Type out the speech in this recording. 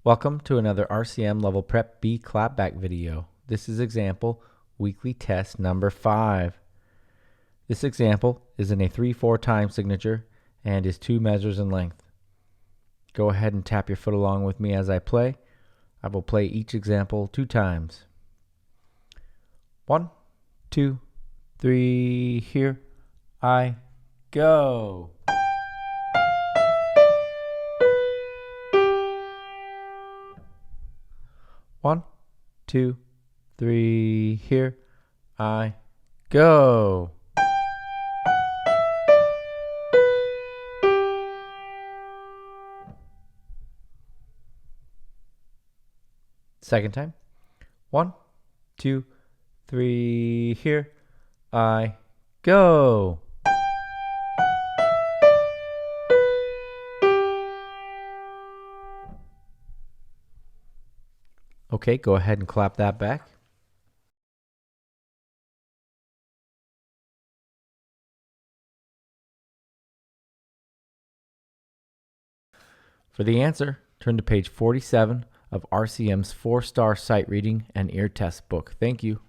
Welcome to another RCM Level Prep B Clapback video. This is example weekly test number 5. This example is in a 3/4 time signature and is 2 measures in length. Go ahead and tap your foot along with me as I play. I will play each example 2 times. 1, 2, 3, here I go. 1, 2, 3, here I go. Second time. 1, 2, 3, here I go. Okay, go ahead and clap that back. For the answer, turn to page 47 of RCM's 4-star sight reading and ear test book. Thank you.